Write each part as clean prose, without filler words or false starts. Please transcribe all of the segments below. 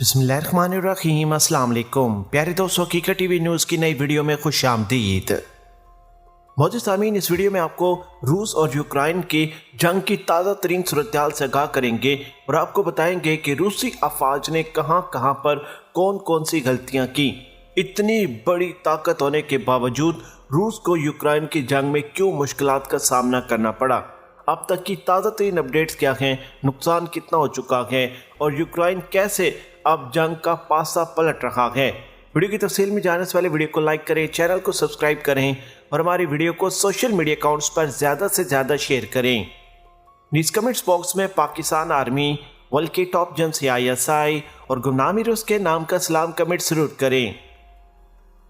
बिस्मिल्लाहिर्रहमानिर्रहीम। अस्सलाम वालेकुम प्यारे दोस्तों, हकीकत टीवी न्यूज़ की नई वीडियो में खुश आमदीद। मौजूद सामीन, इस वीडियो में आपको रूस और यूक्रेन की जंग की ताज़ा तरीन सूरत-ए-हाल से आगाह करेंगे और आपको बताएंगे कि रूसी अफवाज ने कहां कहां पर कौन कौन सी गलतियां की। इतनी बड़ी ताकत होने के बावजूद रूस को यूक्रेन की जंग में क्यों मुश्किलात का सामना करना पड़ा, अब तक की ताज़ा तरीन अपडेट्स क्या हैं, नुकसान कितना हो चुका है और यूक्रेन कैसे अब जंग का पासा पलट रहा है। वीडियो की तफसील में जानने से पहले वीडियो को लाइक करें, चैनल को सब्सक्राइब करें और हमारी वीडियो को सोशल मीडिया अकाउंट्स पर ज़्यादा से ज़्यादा शेयर करें। नीचे कमेंट्स बॉक्स में पाकिस्तान आर्मी, वर्ल्ड के टॉप एजेंसी ISI और गुमनामी रूस के नाम का सलाम कमेंट जरूर करें।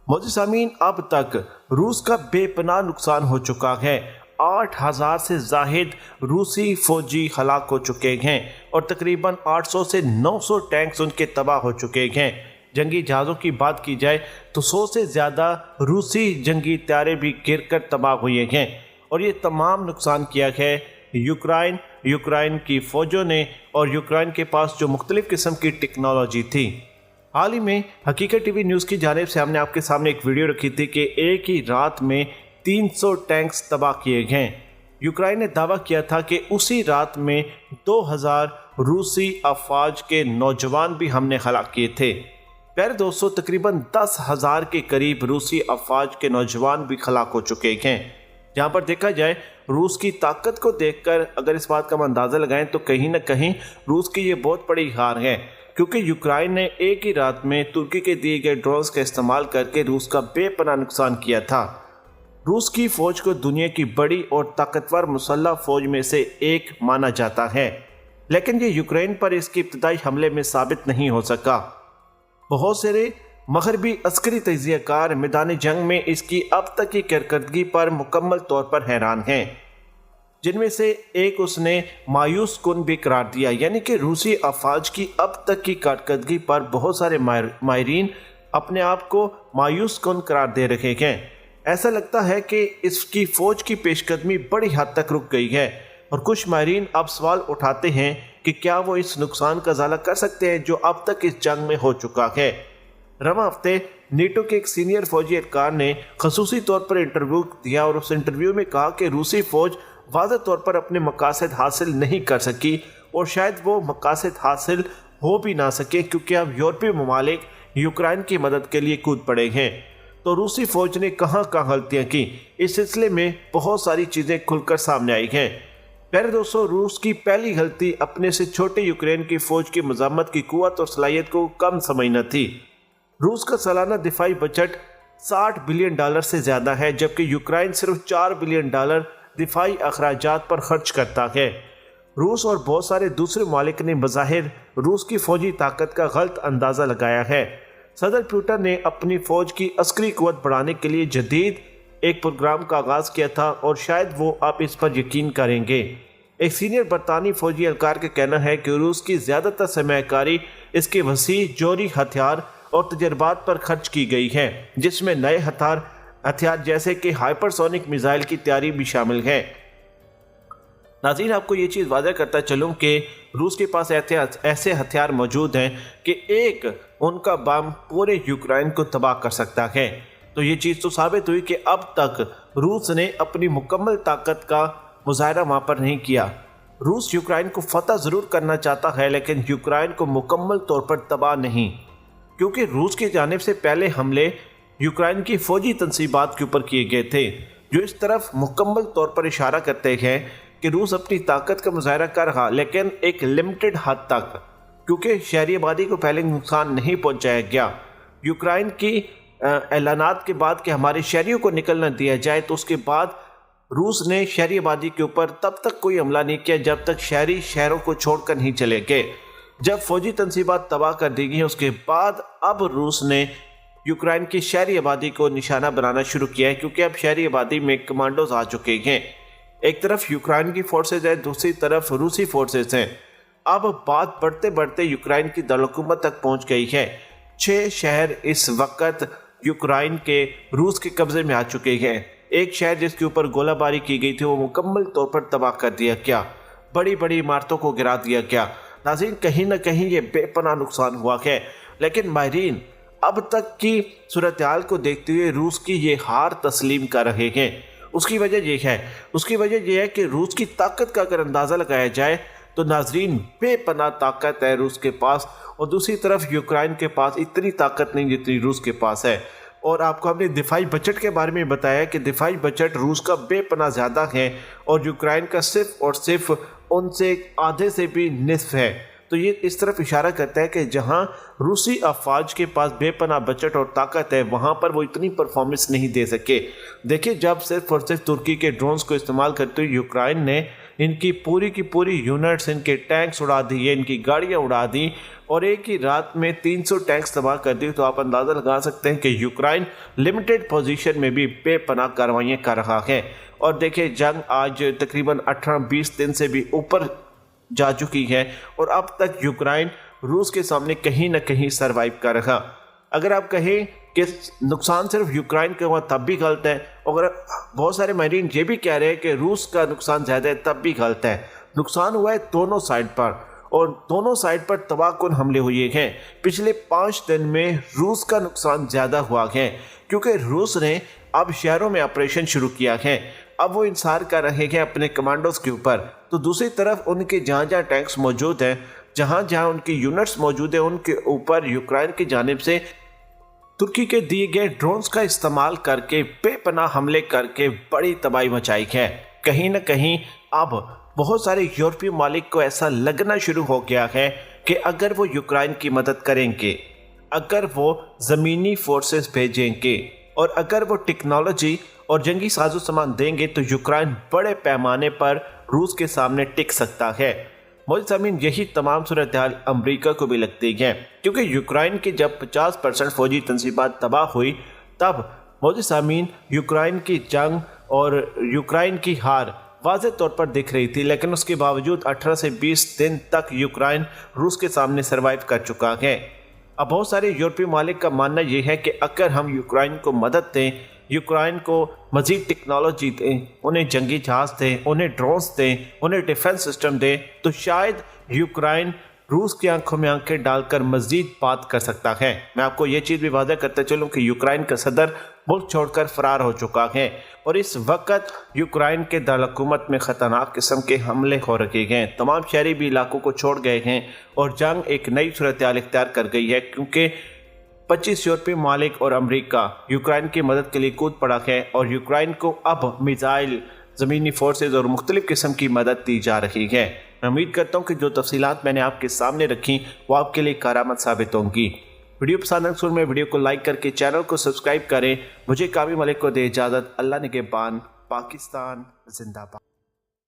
मौजूद सामीन, अब तक रूस का बेपनाह नुकसान हो चुका है। 8,000 से जाहिद रूसी फौजी हलाक हो चुके हैं और तकरीबन 800 से 900 टैंक्स उनके तबाह हो चुके हैं। जंगी जहाज़ों की बात की जाए तो 100 से ज़्यादा रूसी जंगी तैयारे भी गिरकर तबाह हुए हैं और ये तमाम नुकसान किया है यूक्रेन की फ़ौजों ने और यूक्रेन के पास जो मुख्तलिफ़ किस्म की टेक्नोलॉजी थी। हाल ही में हकीकत टीवी न्यूज़ की जानिब से हमने आपके सामने एक वीडियो रखी थी कि एक ही रात में 300 टैंक्स तबाह किए गए। यूक्रेन ने दावा किया था कि उसी रात में 2000 रूसी अफवाज के नौजवान भी हमने हलाक किए थे। प्यारे दोस्तों, तकरीबन 10,000 के करीब रूसी अफवाज के नौजवान भी हलाक हो चुके हैं। जहां पर देखा जाए, रूस की ताकत को देखकर अगर इस बात का हम अंदाज़ा लगाएं तो कहीं ना कहीं रूस की ये बहुत बड़ी हार है, क्योंकि यूक्रेन ने एक ही रात में तुर्की के दिए गए ड्रोन्स का इस्तेमाल करके रूस का बेपनाह नुकसान किया था। रूस की फौज को दुनिया की बड़ी और ताकतवर मुसल्लह फौज में से एक माना जाता है, लेकिन ये यूक्रेन पर इसके इब्तदाई हमले में साबित नहीं हो सका। बहुत सारे मगरबी अस्करी तजियाकार मैदानी जंग में इसकी अब तक की कारकर्दगी पर मुकम्मल तौर पर हैरान हैं, जिनमें से एक उसने मायूस कुन भी करार दिया, यानी कि रूसी अफवाज की अब तक की कारकर्दगी पर बहुत सारे माहिरीन अपने आप को मायूस कुन करार दे रहे हैं। ऐसा लगता है कि इसकी फौज की पेशकदमी बड़ी हद तक रुक गई है और कुछ माहिरीन अब सवाल उठाते हैं कि क्या वो इस नुकसान का इजाला कर सकते हैं जो अब तक इस जंग में हो चुका है। रवां हफ्ते नेटो के एक सीनियर फौजी एहलकार ने खसूसी तौर पर इंटरव्यू दिया और उस इंटरव्यू में कहा कि रूसी फौज वाज़ेह तौर पर अपने मकासद हासिल नहीं कर सकी और शायद वो मकासद हासिल हो भी ना सके, क्योंकि अब यूरोपीय ममालिक यूक्रेन की मदद के लिए कूद पड़े हैं। तो रूसी फौज ने कहां कहां गलतियां की, इस सिलसिले में बहुत सारी चीज़ें खुलकर सामने आई हैं। प्यारे दोस्तों, रूस की पहली गलती अपने से छोटे यूक्रेन की फौज की मज़ामत की कुव्वत और सलाहियत को कम समझना थी। रूस का सालाना दिफाई बजट $60 बिलियन से ज़्यादा है, जबकि यूक्रेन सिर्फ $4 बिलियन दिफाई अखराजात पर खर्च करता है। रूस और बहुत सारे दूसरे ममालिक ने बज़ाहिर रूस की फौजी ताकत का गलत अंदाज़ा लगाया है। सदर पुतिन ने अपनी फौज की अस्करी कुव्वत बढ़ाने के लिए जदीद एक प्रोग्राम का आगाज़ किया था और शायद वो अब इस पर यकीन करेंगे। एक सीनियर बरतानी फौजी एहलकार का कहना है कि रूस की ज़्यादातर सरमायाकारी इसके वसी जोरी हथियार और तजर्बात पर खर्च की गई है, जिसमें नए हथियार जैसे कि हाइपरसोनिक मिसाइल की तैयारी भी शामिल है। नाज़रीन, आपको ये चीज़ वाज़ह करता चलूँ कि रूस के पास ऐसे हथियार मौजूद हैं कि एक उनका बम पूरे यूक्रेन को तबाह कर सकता है। तो ये चीज़ तो साबित हुई कि अब तक रूस ने अपनी मुकम्मल ताकत का मुजाहरा वहाँ पर नहीं किया। रूस यूक्रेन को फतह ज़रूर करना चाहता है, लेकिन यूक्रेन को मुकम्मल तौर पर तबाह नहीं, क्योंकि रूस की जानिब से पहले हमले यूक्रेन की फ़ौजी तनसीबात के ऊपर किए गए थे, जो इस तरफ मुकम्मल तौर पर इशारा करते हैं कि रूस अपनी ताकत का मुजाहरा कर रहा, लेकिन एक लिमिटेड हद तक, क्योंकि शहरी आबादी को पहले नुकसान नहीं पहुंचाया गया। यूक्रेन की ऐलानात के बाद कि हमारे शहरियों को निकलना दिया जाए, तो उसके बाद रूस ने शहरी आबादी के ऊपर तब तक कोई हमला नहीं किया जब तक शहरी शहरों को छोड़कर नहीं चले गए। जब फौजी तनसीबात तबाह कर दी गई, उसके बाद अब रूस ने यूक्रेन की शहरी आबादी को निशाना बनाना शुरू किया है, क्योंकि अब शहरी आबादी में कमांडोज आ चुके हैं। एक तरफ यूक्रेन की फोर्सेज है, दूसरी तरफ रूसी फोर्सेज हैं। अब बात बढ़ते बढ़ते यूक्रेन की दारकूमत तक पहुंच गई है। 6 शहर इस वक्त यूक्रेन के रूस के कब्जे में आ चुके हैं। एक शहर जिसके ऊपर गोलाबारी की गई थी वो मुकम्मल तौर पर तबाह कर दिया गया, बड़ी बड़ी इमारतों को गिरा दिया गया। नाज़रीन कहीं ना कहीं ये बेपनाह नुकसान हुआ है, लेकिन माहिरीन अब तक की सूरत हाल को देखते हुए रूस की ये हार तस्लीम कर रहे हैं। उसकी वजह यह है कि रूस की ताकत का अगर अंदाज़ा लगाया जाए तो नाजरीन बेपनाह ताकत है रूस के पास, और दूसरी तरफ यूक्रेन के पास इतनी ताकत नहीं जितनी रूस के पास है। और आपको हमने दिफाई बजट के बारे में बताया कि दिफाई बजट रूस का बेपनाह ज़्यादा है और यूक्रेन का सिर्फ और सिर्फ उनसे आधे से भी निस्फ है। तो ये इस तरफ इशारा करता है कि जहां रूसी अफवाज के पास बेपनाह बजट और ताकत है, वहां पर वो इतनी परफॉर्मेंस नहीं दे सके। देखिए, जब सिर्फ और सिर्फ तुर्की के ड्रोन्स को इस्तेमाल करते हुए यूक्रेन ने इनकी पूरी की पूरी यूनिट्स, इनके टैंक्स उड़ा दिए, इनकी गाड़ियां उड़ा दी और एक ही रात में 300 टैंक्स तबाह कर दी, तो आप अंदाज़ा लगा सकते हैं कि यूक्रेन लिमिटेड पोजीशन में भी बेपनाह कार्रवाइयाँ कर रहा है। और देखिए, जंग आज तकरीबन 18-20 दिन से भी ऊपर जा चुकी है और अब तक यूक्रेन रूस के सामने कहीं ना कहीं सरवाइव कर रहा। अगर आप कहें कि नुकसान सिर्फ यूक्रेन का हुआ तब भी गलत है, और बहुत सारे माहिरीन ये भी कह रहे हैं कि रूस का नुकसान ज़्यादा है तब भी गलत है। नुकसान हुआ है दोनों साइड पर और दोनों साइड पर तबाहकुन हमले हुए हैं। पिछले 5 दिन में रूस का नुकसान ज़्यादा हुआ है क्योंकि रूस ने अब शहरों में ऑपरेशन शुरू किया है। अब वो इंसार कर रहे हैं अपने कमांडोज के ऊपर। तो दूसरी तरफ उनके जहाँ जहाँ टैंक्स मौजूद हैं, जहाँ जहाँ उनकी यूनिट्स मौजूद हैं, उनके ऊपर यूक्रेन की जानिब से तुर्की के दिए गए ड्रोन्स का इस्तेमाल करके बेपनाह हमले करके बड़ी तबाही मचाई है। कहीं ना कहीं अब बहुत सारे यूरोपीय मालिक को ऐसा लगना शुरू हो गया है कि अगर वो यूक्रेन की मदद करेंगे, अगर वो ज़मीनी फोर्सेस भेजेंगे और अगर वो टेक्नोलॉजी और जंगी साजो सामान देंगे तो यूक्रेन बड़े पैमाने पर रूस के सामने टिक सकता है। मौजूद सामीन, यही तमाम सूरत हाल अमरीका को भी लगती है क्योंकि यूक्रेन की जब 50% फौजी तंसीबात तबाह हुई तब मौजूद सामीन यूक्रेन की जंग और यूक्रेन की हार वाज़ेह तौर पर दिख रही थी, लेकिन उसके बावजूद 18 से 20 दिन तक यूक्रेन रूस के सामने सरवाइव कर चुका है। अब बहुत सारे यूरोपीय मालिक का मानना यह है कि अगर हम यूक्रेन को मदद दें, यूक्रेन को मज़ीद टेक्नोलॉजी दें, उन्हें जंगी जहाज़ दें, उन्हें ड्रोन्स दें, उन्हें डिफेंस सिस्टम दें, तो शायद यूक्रेन रूस की आंखों में आंखें डालकर मज़ीद बात कर सकता है। मैं आपको ये चीज़ भी वादा करते चलूँ कि यूक्रेन का सदर मुल्क छोड़कर फरार हो चुका है और इस वक्त यूक्रेन के दारकूमत में ख़तरनाक किस्म के हमले हो रखे हैं। तमाम शहरी भी इलाकों को छोड़ गए हैं और जंग एक नई सूरत हाल इख्तियार कर गई है क्योंकि 25 यूरोपीय मालिक और अमेरिका यूक्रेन की मदद के लिए कूद पड़ा है और यूक्रेन को अब मिसाइल, ज़मीनी फोर्सेज और मुख्तलिफ किस्म की मदद दी जा रही है। मैं उम्मीद करता हूँ कि जो तफसीलात मैंने आपके सामने रखी वो आपके लिए कारआमद साबित होंगी। वीडियो पसंद अक्सर में वीडियो को लाइक करके चैनल को सब्सक्राइब करें। मुझे कामिल मलिक को दे इजाज़त। अल्लाह निगहबान। पाकिस्तान जिंदाबाद।